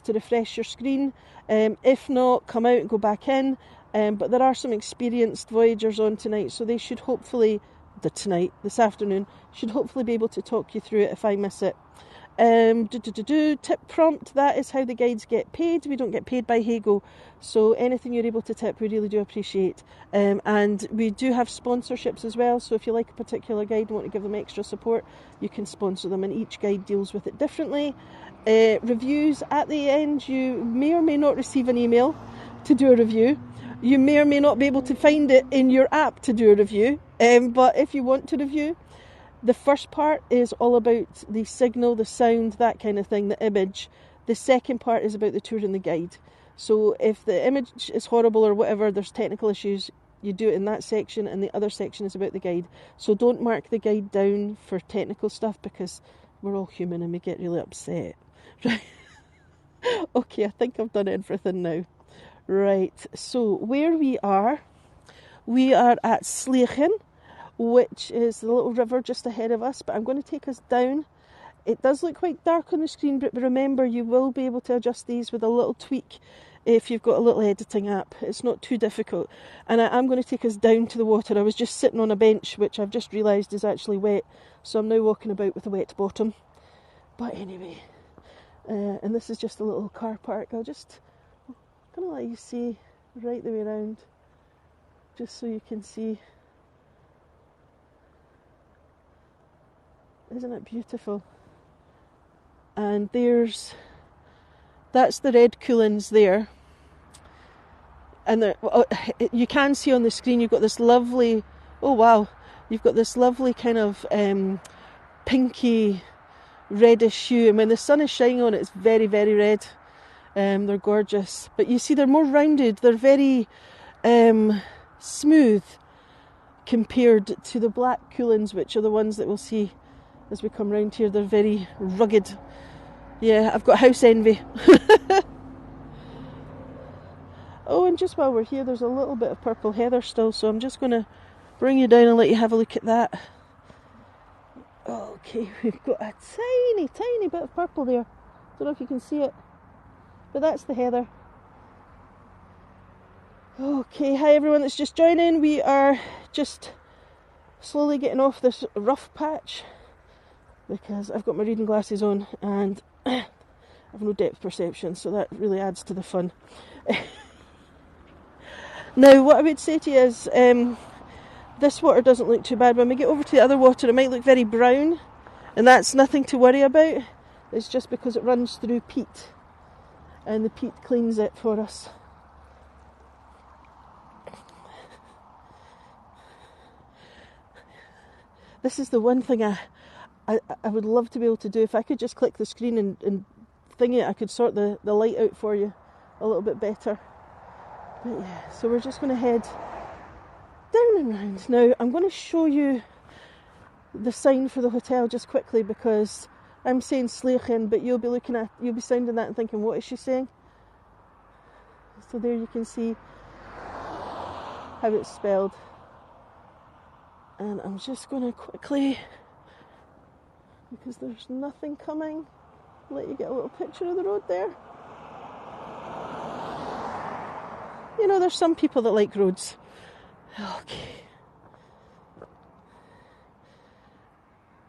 to refresh your screen. If not, come out and go back in. But there are some experienced voyagers on tonight, so they should hopefully, this afternoon, should hopefully be able to talk you through it if I miss it. Tip prompt, that is how the guides get paid. We don't get paid by HeyGo, so anything you're able to tip we really do appreciate. And we do have sponsorships as well, so if you like a particular guide and want to give them extra support, you can sponsor them, and each guide deals with it differently. Reviews, at the end you may or may not receive an email to do a review. You may or may not be able to find it in your app to do a review, but if you want to review, the first part is all about the signal, the sound, that kind of thing, the image. The second part is about the tour and the guide. So if the image is horrible or whatever, there's technical issues, you do it in that section, and the other section is about the guide. So don't mark the guide down for technical stuff, because we're all human and we get really upset. Right? Okay, I think I've done everything now. Right, so where we are at Sligachan, which is the little river just ahead of us, but I'm going to take us down. It does look quite dark on the screen, but remember, you will be able to adjust these with a little tweak if you've got a little editing app. It's not too difficult. And I am going to take us down to the water. I was just sitting on a bench, which I've just realised is actually wet, so I'm now walking about with a wet bottom. But anyway, and this is just a little car park. I'm going to let you see right the way around, just so you can see. Isn't it beautiful? And that's the red coolins there. And you can see on the screen you've got this lovely, oh wow, you've got this lovely kind of pinky reddish hue. And when the sun is shining on it, it's very, very red. They're gorgeous. But you see they're more rounded, they're very smooth compared to the black coolins, which are the ones that we'll see as we come round here. They're very rugged. Yeah, I've got house envy. Oh, and just while we're here, there's a little bit of purple heather still, so I'm just going to bring you down and let you have a look at that. Okay, we've got a tiny, tiny bit of purple there. Don't know if you can see it, but that's the heather. Okay, hi everyone that's just joining. We are just slowly getting off this rough patch, because I've got my reading glasses on and I have no depth perception, so that really adds to the fun. Now, what I would say to you is, this water doesn't look too bad. When we get over to the other water, it might look very brown, and that's nothing to worry about. It's just because it runs through peat, and the peat cleans it for us. This is the one thing I would love to be able to do. If I could just click the screen and thing it, I could sort the light out for you a little bit better. But yeah, so we're just going to head down and round. Now, I'm going to show you the sign for the hotel just quickly, because I'm saying Sligachan, but you'll be sounding that and thinking, what is she saying? So there you can see how it's spelled. And I'm just going to quickly, because there's nothing coming, let you get a little picture of the road there. You know, there's some people that like roads. Okay.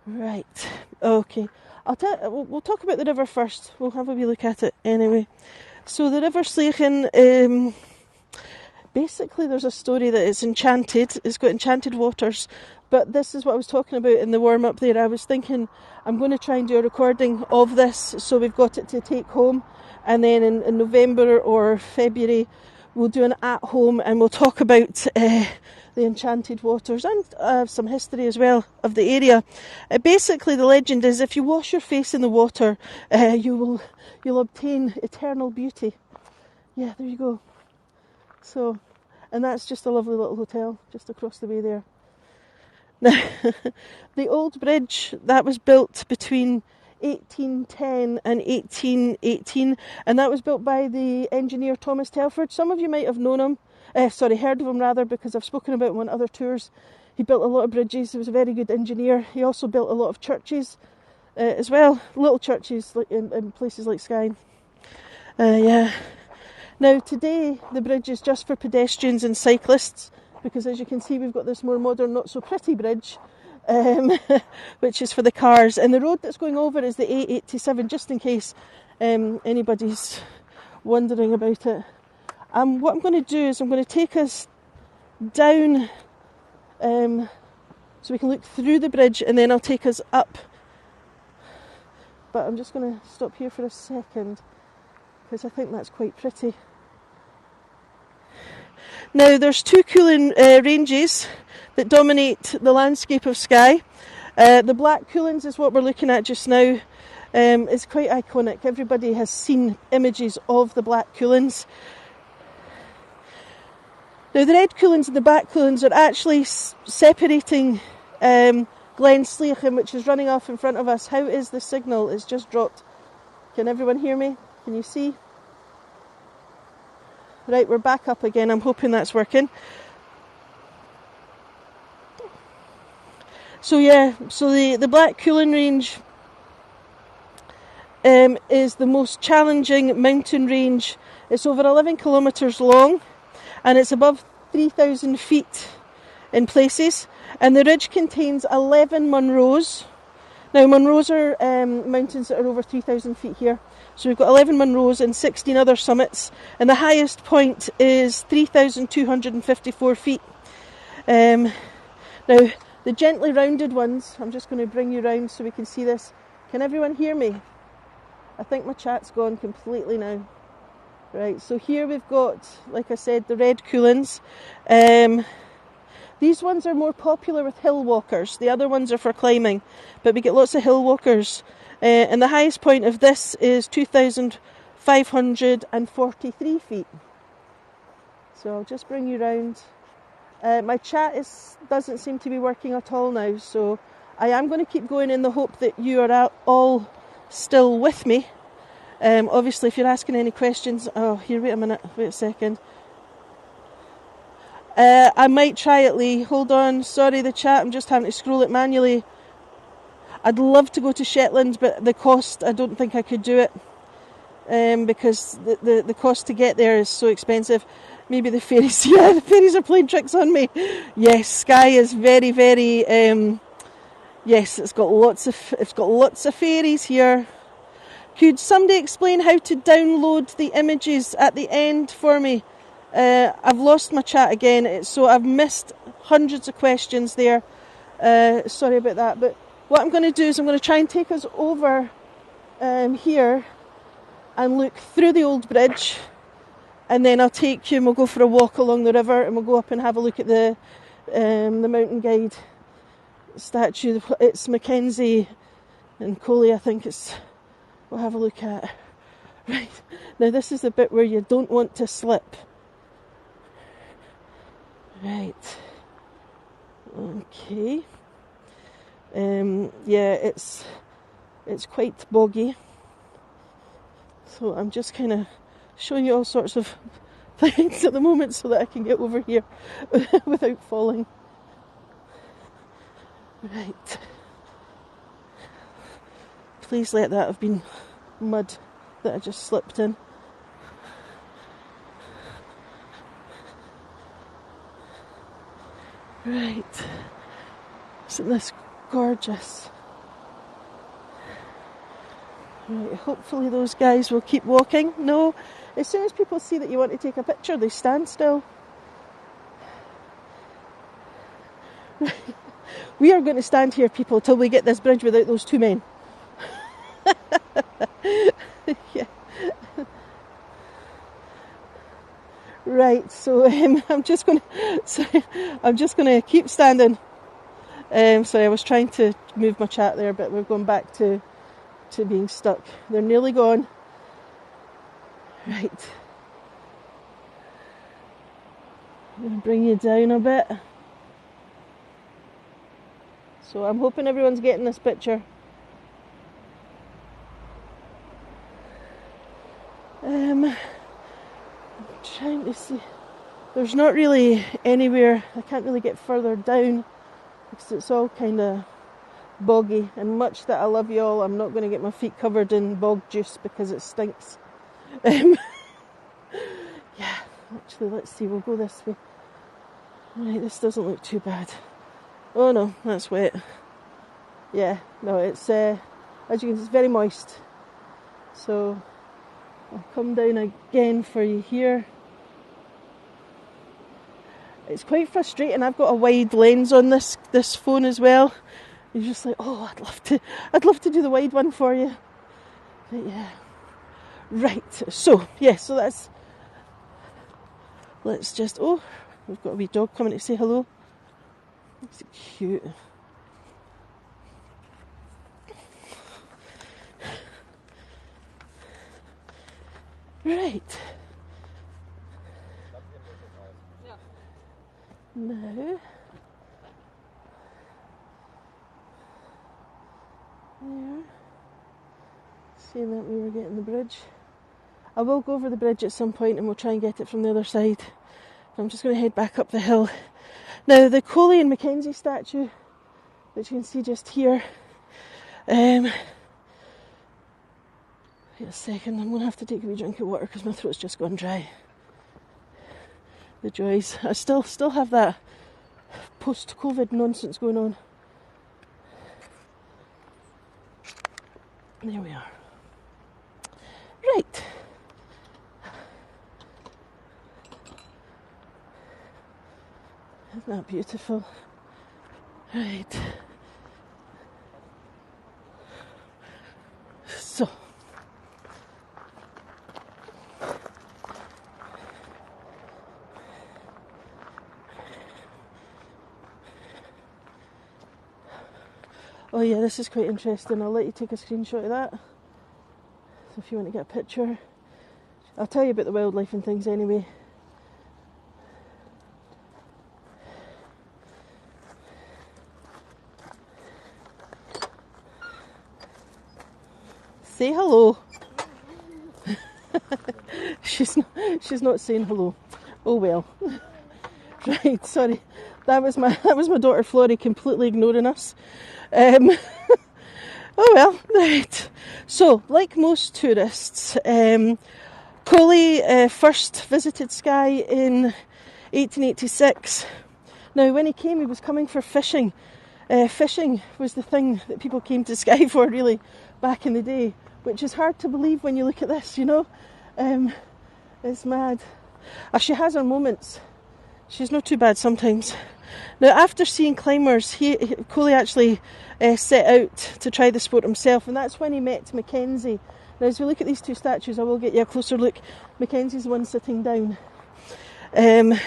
Right. Okay. We'll talk about the river first. We'll have a wee look at it anyway. So the River Sligachan, basically there's a story that it's enchanted. It's got enchanted waters. But this is what I was talking about in the warm-up there. I was thinking I'm going to try and do a recording of this, so we've got it to take home. And then in November or February, we'll do an at-home, and we'll talk about the enchanted waters and some history as well of the area. Basically, the legend is if you wash your face in the water, you'll obtain eternal beauty. Yeah, there you go. So, and that's just a lovely little hotel just across the way there. Now, the old bridge that was built between 1810 and 1818, and that was built by the engineer Thomas Telford. Some of you might have known him, heard of him rather, because I've spoken about him on other tours. He built a lot of bridges. He was a very good engineer. He also built a lot of churches as well, little churches in places like Skye. Yeah. Now today the bridge is just for pedestrians and cyclists, because as you can see we've got this more modern, not so pretty bridge, which is for the cars. And the road that's going over is the A87, just in case anybody's wondering about it. What I'm going to do is I'm going to take us down so we can look through the bridge, and then I'll take us up. But I'm just going to stop here for a second, because I think that's quite pretty. Now there's two cooling ranges that dominate the landscape of Skye. The black coolings is what we're looking at just now. It's quite iconic. Everybody has seen images of the black coolings. Now the red coolings and the black coolings are actually separating Glen, Sligachan, which is running off in front of us. How is the signal? It's just dropped. Can everyone hear me? Can you see? Right, we're back up again. I'm hoping that's working. So yeah, so the black cooling range is the most challenging mountain range. It's over 11 kilometres long, and it's above 3,000 feet in places. And the ridge contains 11 Munros. Now Munros are mountains that are over 3,000 feet here. So we've got 11 Munros and 16 other summits, and the highest point is 3,254 feet. Now, the gently rounded ones, I'm just going to bring you round so we can see this. Can everyone hear me? I think my chat's gone completely now. Right, so here we've got, like I said, the red coolings. These ones are more popular with hill walkers. The other ones are for climbing, but we get lots of hill walkers. And the highest point of this is 2,543 feet. So I'll just bring you round. My chat doesn't seem to be working at all now, so I am going to keep going in the hope that you are all still with me. Obviously, if you're asking any questions... Oh, here, wait a second. I might try it, Lee. Hold on. Sorry, the chat. I'm just having to scroll it manually. I'd love to go to Shetland, but the cost, I don't think I could do it. Because the cost to get there is so expensive. Maybe the ferries. Yeah, the ferries are playing tricks on me. Yes, Skye is very, very... yes, it's got lots of ferries here. Could somebody explain how to download the images at the end for me? I've lost my chat again, so I've missed hundreds of questions there. Sorry about that, but what I'm going to do is I'm going to try and take us over here and look through the old bridge, and then I'll take you and we'll go for a walk along the river, and we'll go up and have a look at the mountain guide statue. It's Mackenzie and Coley, I think we'll have a look at. Right, now this is the bit where you don't want to slip. Right, okay. Yeah, it's quite boggy, so I'm just kind of showing you all sorts of things at the moment so that I can get over here without falling. Right, please let that have been mud that I just slipped in. Right, isn't this gorgeous? Right, hopefully those guys will keep walking. No, as soon as people see that you want to take a picture, they stand still. Right. We are going to stand here, people, till we get this bridge without those two men. Yeah. Right, so I'm just going to keep standing. Sorry, I was trying to move my chat there, but we're going back to being stuck. They're nearly gone. Right. I'm going to bring you down a bit. So I'm hoping everyone's getting this picture. I'm trying to see. There's not really anywhere. I can't really get further down because it's all kind of boggy. And much that I love you all, I'm not going to get my feet covered in bog juice because it stinks. Yeah, actually, let's see, we'll go this way. Right, this doesn't look too bad. Oh no, that's wet. Yeah, no, it's, as you can see, it's very moist. So, I'll come down again for you here. It's quite frustrating. I've got a wide lens on this phone as well. You're just like, oh, I'd love to do the wide one for you. But yeah. Right, so that's, let's just, oh, we've got a wee dog coming to say hello. It's cute. Right. Now, there. Seeing that we were getting the bridge. I will go over the bridge at some point and we'll try and get it from the other side. I'm just going to head back up the hill. Now, the Coley and Mackenzie statue, which you can see just here. Wait a second, I'm going to have to take a wee drink of water because my throat's just gone dry. The joys. I still have that post-COVID nonsense going on. There we are. Right. Isn't that beautiful? Right. So. Oh yeah, this is quite interesting. I'll let you take a screenshot of that. So if you want to get a picture. I'll tell you about the wildlife and things anyway. Say hello. She's not saying hello. Oh well. Right, sorry. That was my daughter Florrie completely ignoring us. Oh well, right. So, like most tourists, Coley first visited Skye in 1886. Now, when he came, he was coming for fishing. Fishing was the thing that people came to Skye for, really, back in the day, which is hard to believe when you look at this, you know. It's mad. She has her moments. She's not too bad sometimes. Now, after seeing climbers, Coley actually set out to try the sport himself, and that's when he met Mackenzie. Now, as we look at these two statues, I will get you a closer look. Mackenzie's the one sitting down. And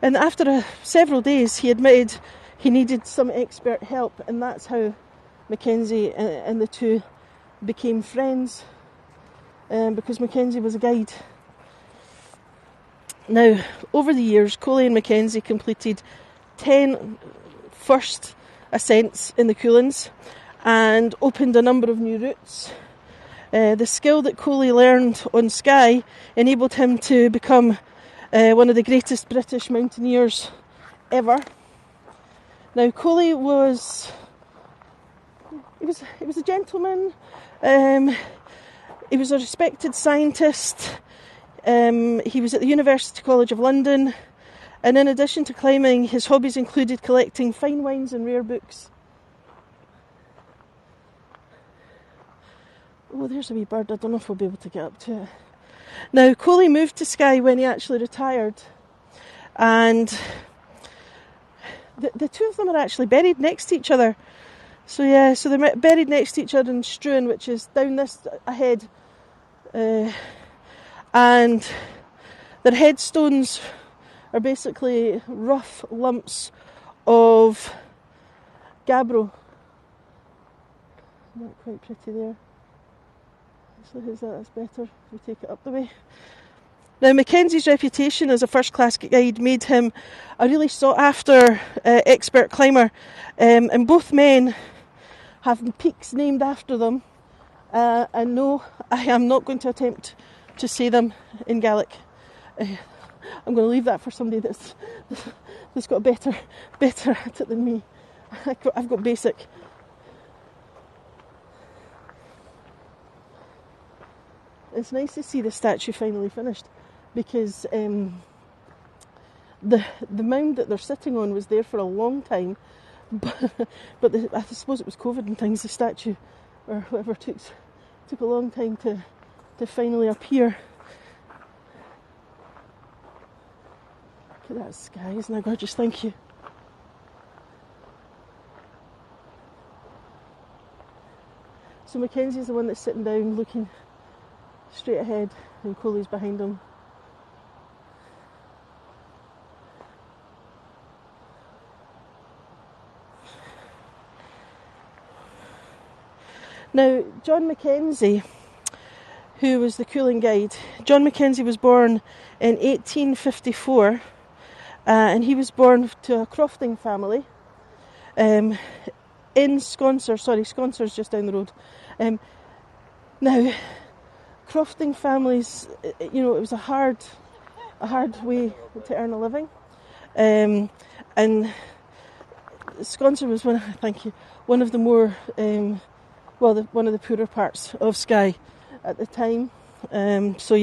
after several days, he admitted he needed some expert help, and that's how Mackenzie and the two became friends, because Mackenzie was a guide. Now, over the years, Coley and Mackenzie completed 10 first ascents in the Cuillins and opened a number of new routes. The skill that Coley learned on Skye enabled him to become one of the greatest British mountaineers ever. Now, Coley was a gentleman. He was a respected scientist. He was at the University College of London, and in addition to climbing, his hobbies included collecting fine wines and rare books. Oh, there's a wee bird. I don't know if we'll be able to get up to it. Now, Coley moved to Skye when he actually retired, and the two of them are actually buried next to each other. So they're buried next to each other in Struan, which is down this ahead. And their headstones are basically rough lumps of gabbro. Not quite pretty there. So who's that? That's better if we take it up the way. Now, Mackenzie's reputation as a first-class guide made him a really sought-after expert climber, and both men have peaks named after them. And no, I am not going to attempt to say them in Gaelic. I'm going to leave that for somebody that's got better at it than me. I've got basic. It's nice to see the statue finally finished, because the mound that they're sitting on was there for a long time, but I suppose it was COVID and things. The statue or whatever took a long time to finally appear. Look at that sky, isn't that gorgeous? Thank you. So Mackenzie's the one that's sitting down looking straight ahead, and Coley's behind him. Now, John Mackenzie, who was the cooling guide, John Mackenzie was born in 1854, and he was born to a crofting family in Sconser. Sconser's just down the road. Now, crofting families, it was a hard way to earn a living, and Sconser was one of the more one of the poorer parts of Skye at the time. So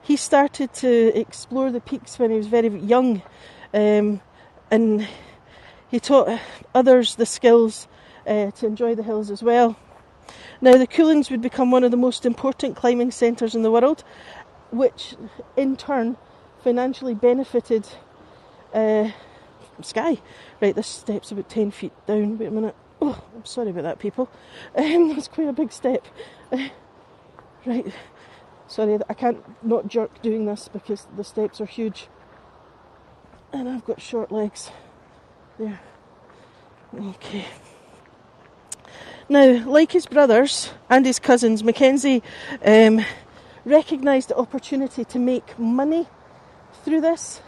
he started to explore the peaks when he was very young, and he taught others the skills to enjoy the hills as well. Now, the Coolings would become one of the most important climbing centres in the world, which in turn financially benefited Skye. Right, this step's about 10 feet down. Wait a minute. Oh, I'm sorry about that, people. That's quite a big step. Right, sorry, I can't not jerk doing this because the steps are huge. And I've got short legs. There. Okay. Now, like his brothers and his cousins, Mackenzie recognised the opportunity to make money through this.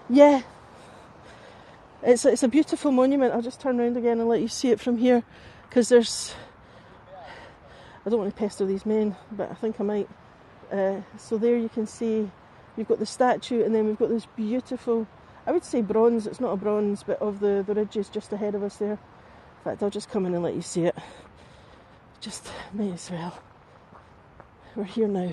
Yeah. It's a beautiful monument. I'll just turn around again and let you see it from here, because I don't want to pester these men, but I think I might. So there you can see, you've got the statue, and then we've got this beautiful, I would say bronze, it's not a bronze, but of the ridges just ahead of us there. In fact, I'll just come in and let you see it. Just may as well. We're here now.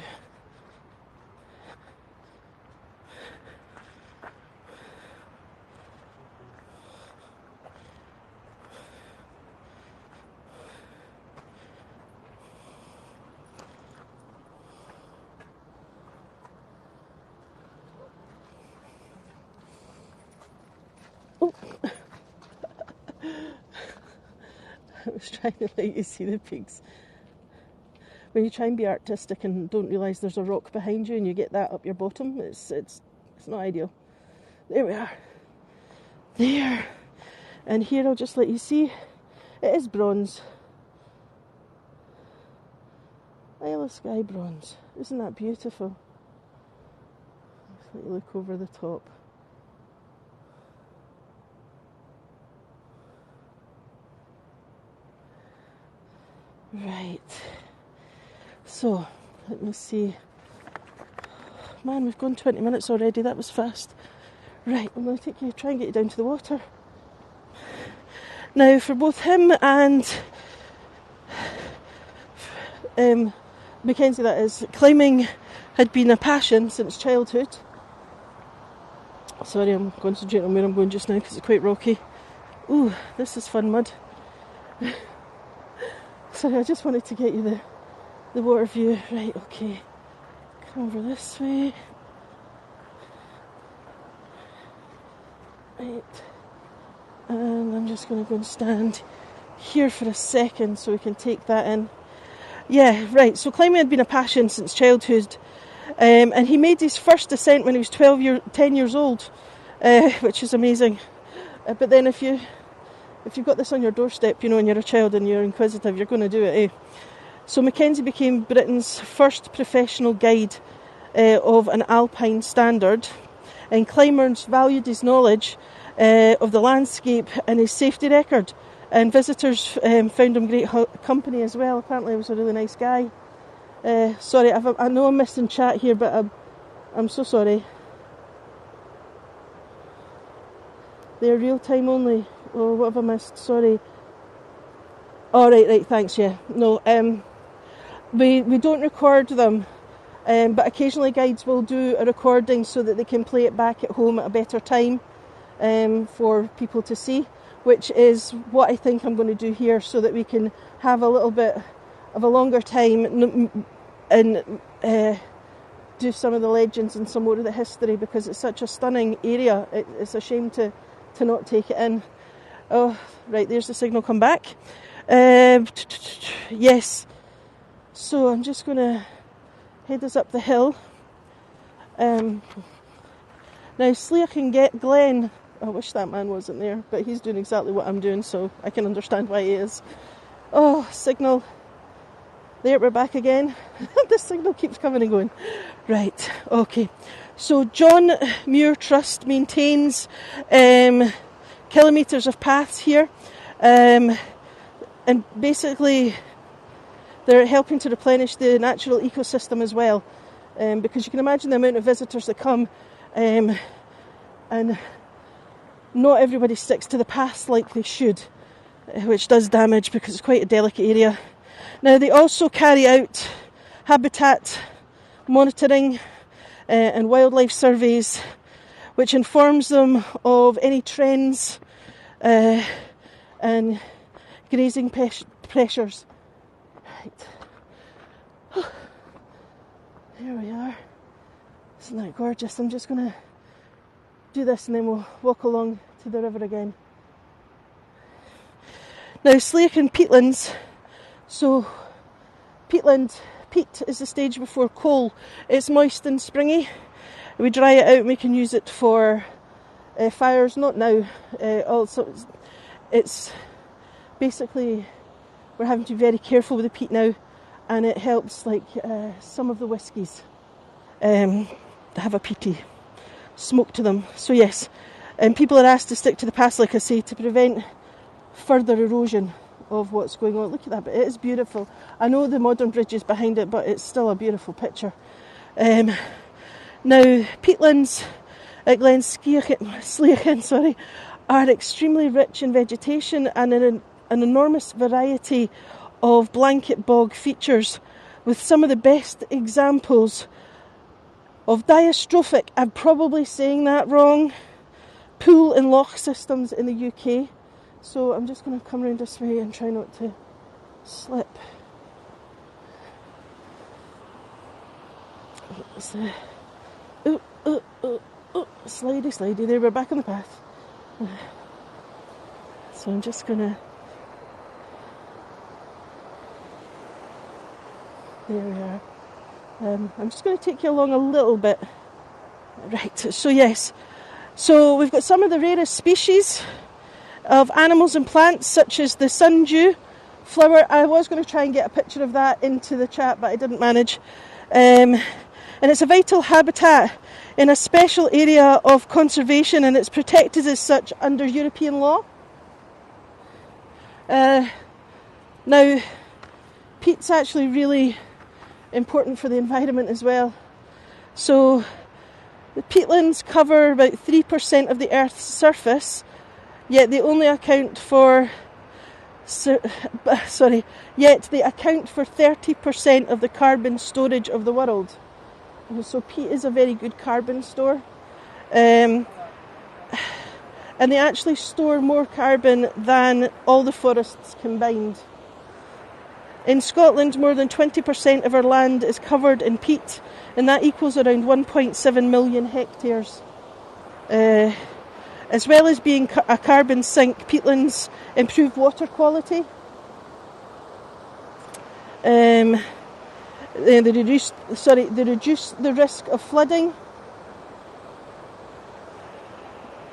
I was trying to let you see the peaks. When you try and be artistic and don't realise there's a rock behind you and you get that up your bottom, it's not ideal. There we are. There. And here I'll just let you see. It is bronze. Isle of Skye bronze. Isn't that beautiful? Just let you look over the top. Right, so let me see. Man, we've gone 20 minutes already, that was fast. Right, I'm going to try and get you down to the water. Now, for both him and Mackenzie, that is, climbing had been a passion since childhood. Sorry, I'm concentrating on where I'm going just now because it's quite rocky. Ooh, this is fun mud. Sorry, I just wanted to get you the water view. Right, okay. Come over this way. Right. And I'm just going to go and stand here for a second so we can take that in. Yeah, right. So climbing had been a passion since childhood. And he made his first descent when he was 10 years old, which is amazing. But then if you've got this on your doorstep, and you're a child and you're inquisitive, you're going to do it, So Mackenzie became Britain's first professional guide of an alpine standard, and climbers valued his knowledge of the landscape and his safety record, and visitors found him great company as well. Apparently he was a really nice guy. Sorry, I know I'm missing chat here, but I'm so sorry. They're real time only. Oh, what have I missed? Sorry. Oh, right, thanks, yeah. No, We don't record them, but occasionally guides will do a recording so that they can play it back at home at a better time for people to see, which is what I think I'm going to do here, so that we can have a little bit of a longer time and do some of the legends and some more of the history, because it's such a stunning area. It's a shame to not take it in. Oh, right, there's the signal come back. Yes. So I'm just going to head us up the hill. Now, Sligachan Glen, I wish that man wasn't there, but he's doing exactly what I'm doing, so I can understand why he is. Oh, signal. There, we're back again. The signal keeps coming and going. Right, okay. So John Muir Trust maintains kilometres of paths here. And basically they're helping to replenish the natural ecosystem as well. Because you can imagine the amount of visitors that come, and not everybody sticks to the paths like they should, which does damage because it's quite a delicate area. Now, they also carry out habitat monitoring and wildlife surveys, which informs them of any trends and grazing pressures. Right. Here we are. Isn't that gorgeous? I'm just going to do this and then we'll walk along to the river again. Now, Sligachan peatlands. So, peat is the stage before coal. It's moist and springy. We dry it out and we can use it for fires, not now. Also, it's basically, we're having to be very careful with the peat now, and it helps like some of the whiskies have a peaty smoke to them. So yes, and people are asked to stick to the paths, like I say, to prevent further erosion of what's going on. Look at that, but it is beautiful. I know the modern bridge is behind it, but it's still a beautiful picture. Now, peatlands at Glen Sligachan, are extremely rich in vegetation and in an enormous variety of blanket bog features, with some of the best examples of diastrophic, I'm probably saying that wrong, pool and loch systems in the UK. So I'm just going to come around this way and try not to slip. Slidey. There, we're back on the path. So I'm just going to... There we are. I'm just going to take you along a little bit. Right, so yes. So we've got some of the rarest species of animals and plants, such as the sundew flower. I was going to try and get a picture of that into the chat, but I didn't manage. And it's a vital habitat in a special area of conservation, and it's protected as such under European law. Now, peat's actually really important for the environment as well. So the peatlands cover about 3% of the Earth's surface, yet they only account for 30% of the carbon storage of the world. So peat is a very good carbon store. And they actually store more carbon than all the forests combined. In Scotland, more than 20% of our land is covered in peat, and that equals around 1.7 million hectares. As well as being a carbon sink, peatlands improve water quality. They reduce the risk of flooding,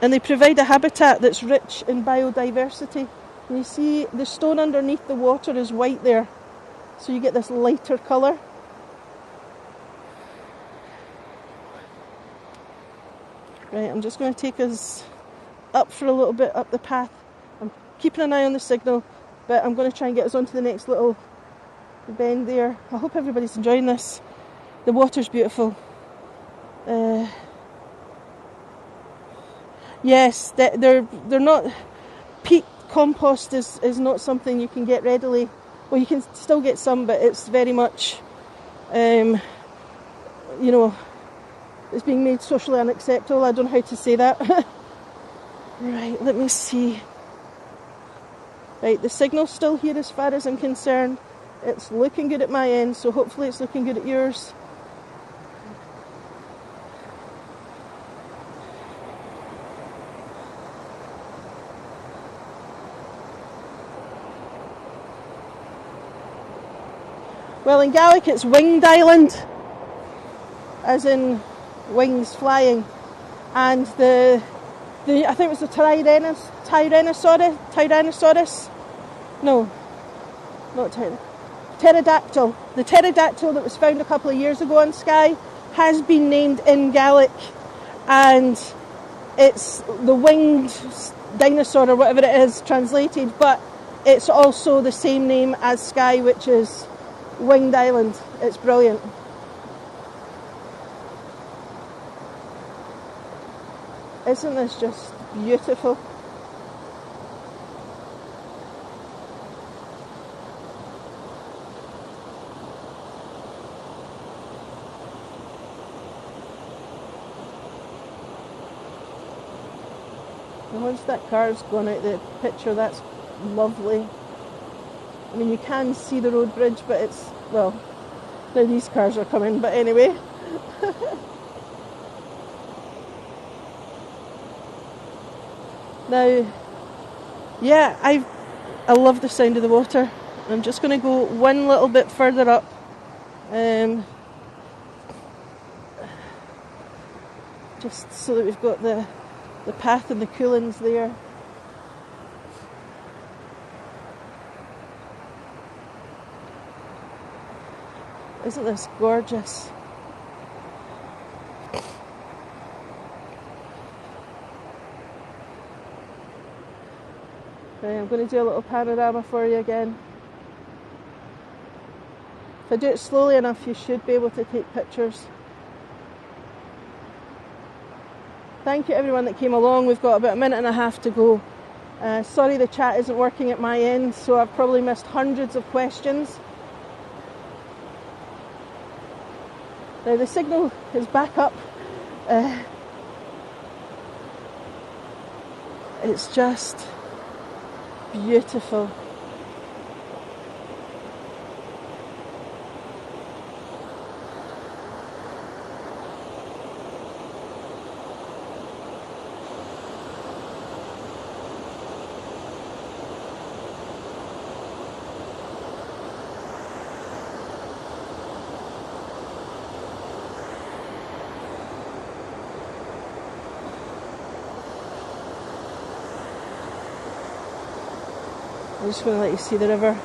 and they provide a habitat that's rich in biodiversity. And you see the stone underneath the water is white there, so you get this lighter colour. Right, I'm just going to take us up for a little bit up the path. I'm keeping an eye on the signal, but I'm going to try and get us onto the next little bend there. I hope everybody's enjoying this. The water's beautiful. Yes, they're not. Peat compost is not something you can get readily well, you can still get some, but it's very much, you know, it's being made socially unacceptable. I don't know how to say that. Right, let me see. Right, the signal's still here as far as I'm concerned. It's looking good at my end, so hopefully it's looking good at yours. Well, in Gaelic it's Winged Island, as in wings flying, and the I think it was the Tyrannosaurus. No, not pterodactyl. The pterodactyl that was found a couple of years ago on Skye has been named in Gaelic, and it's the winged dinosaur or whatever it is translated, but it's also the same name as Skye, which is Winged Island. It's brilliant. Isn't this just beautiful? And once that car's gone out the picture, that's lovely. I mean, you can see the road bridge, but it's, well, now these cars are coming, but anyway. Now, yeah, I love the sound of the water. I'm just going to go one little bit further up. Just so that we've got the path and the coolings there. Isn't this gorgeous? Right, I'm going to do a little panorama for you again. If I do it slowly enough, you should be able to take pictures. Thank you everyone that came along. We've got about a minute and a half to go. Sorry the chat isn't working at my end, so I've probably missed hundreds of questions. Now the signal is back up. It's just beautiful. I'm just going to let you see the river.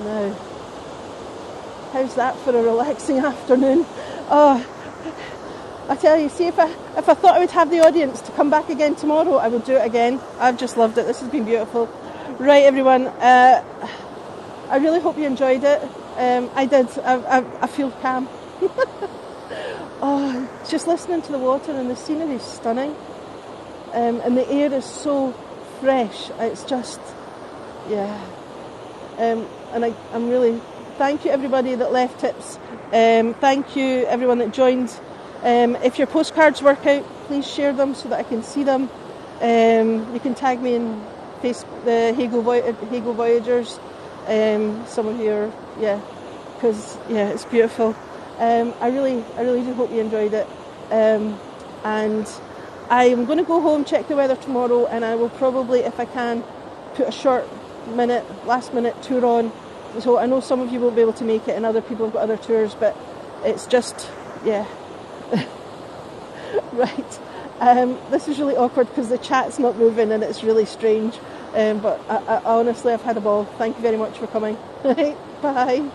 Now, how's that for a relaxing afternoon? Oh, I tell you, see, if I thought I would have the audience to come back again tomorrow, I would do it again. I've just loved it. This has been beautiful. Right, everyone, I really hope you enjoyed it. I did. I feel calm. Oh, just listening to the water, and the scenery is stunning. And the air is so fresh. It's just, yeah. And I'm really, thank you everybody that left tips. Thank you everyone that joined. If your postcards work out, please share them so that I can see them. You can tag me in Facebook, the HeyGo Voyagers. Some of you are, yeah, because yeah, it's beautiful. I really do hope you enjoyed it. And I'm going to go home, check the weather tomorrow, and I will probably, if I can, put a short last minute tour on. So I know some of you won't be able to make it, and other people have got other tours, but it's just, yeah. Right. This is really awkward because the chat's not moving and it's really strange. But I honestly, I've had a ball. Thank you very much for coming. Bye.